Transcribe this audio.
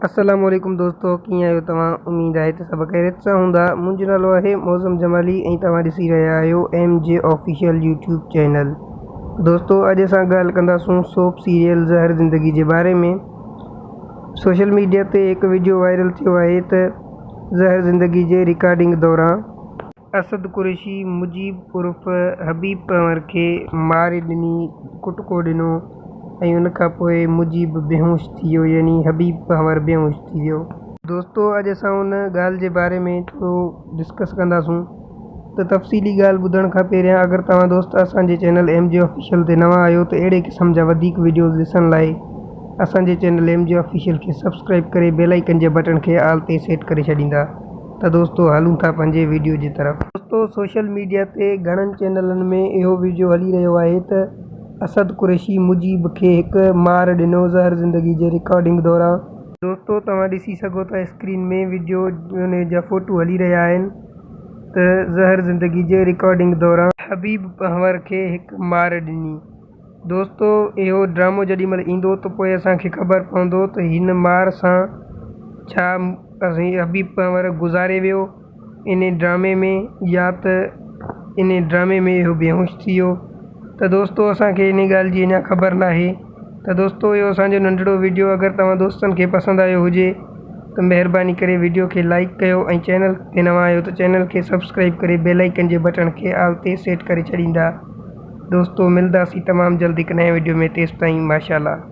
अस्सलामुअलैकुम दोस्तों, कीअं आहियो तव्हां? उम्मीद आहे त सभु ख़ैरियत सां हूंदा। मुंहिंजो नालो आहे मौज़म जमाली ऐं तव्हां ॾिसी रहिया आहियो MJ ऑफिशियल यूट्यूब चैनल। दोस्तों, अॼु असां ॻाल्हि कंदासूं सोप सीरियल ज़हर ज़िंदगी जे बारे में। सोशल मीडिया ते हिकु वीडियो वायरल थियो आहे त ज़हर ज़िंदगी जे रिकॉर्डिंग दौरान असद कुरैशी मुजीब उर्फ़ हबीब पंवर खे मारे ॾिनी, कुटको ॾिनो ऐं उन खां पोइ मुजीब बेहोश थी वियो, यानी हबीब पंवर बेहोश थी वियो। दोस्तों, अॼु असां उन ॻाल्हि जे बारे में थोरो डिस्कस कंदासूं। त तफ़सीली ॻाल्हि ॿुधण खां पहिरियां अगरि तव्हां दोस्त असांजे चैनल MJ ऑफिशियल ते नवां आहियो त अहिड़े क़िस्म जा वधीक वीडियोज़ ॾिसण लाइ असांजे चैनल MJ ऑफिशियल खे सब्सक्राइब करे बेल आइकन जे बटन खे आल ते सेट करे छॾींदा। त दोस्तों, हलूं था पंहिंजे वीडियो जी तरफ़। दोस्तों, सोशल मीडिया ते घणनि चैनलनि में इहो वीडियो हली रहियो आहे त असद कुरैशी मुजीब खे हिकु मार ॾिनो ज़हर ज़िंदगी जे रिकॉर्डिंग दौरान। दोस्तों, तव्हां ॾिसी सघो था स्क्रीन में वीडियो उन जा फ़ोटो हली रहिया आहिनि त ज़हर ज़िंदगी जे रिकॉर्डिंग दौरान हबीब पंवर खे हिकु मार ॾिनी। दोस्तों, इहो ड्रामो जेॾी महिल ईंदो त पोइ असांखे ख़बर पवंदो त हिन मार सां छा हबीब पंवर गुज़ारे वियो इन ड्रामे में, या त इन ड्रामे में इहो बेहोश थी वियो। त दोस्तों, असांखे इन ॻाल्हि जी अञा ख़बर न आहे। त दोस्तों, इहो असांजो नंढिड़ो वीडियो अगरि तव्हां दोस्तनि खे पसंदि आयो हुजे त महिरबानी करे वीडियो खे लाइक कयो ऐं चैनल ते नवां आहियो त चैनल खे सब्सक्राइब करे बेल आइकन जे बटन खे आल ते सेट करे छॾींदा। दोस्तों, मिलंदासीं तमामु जल्द हिकु नए वीडियो में। तेसिताईं माशाल्लाह।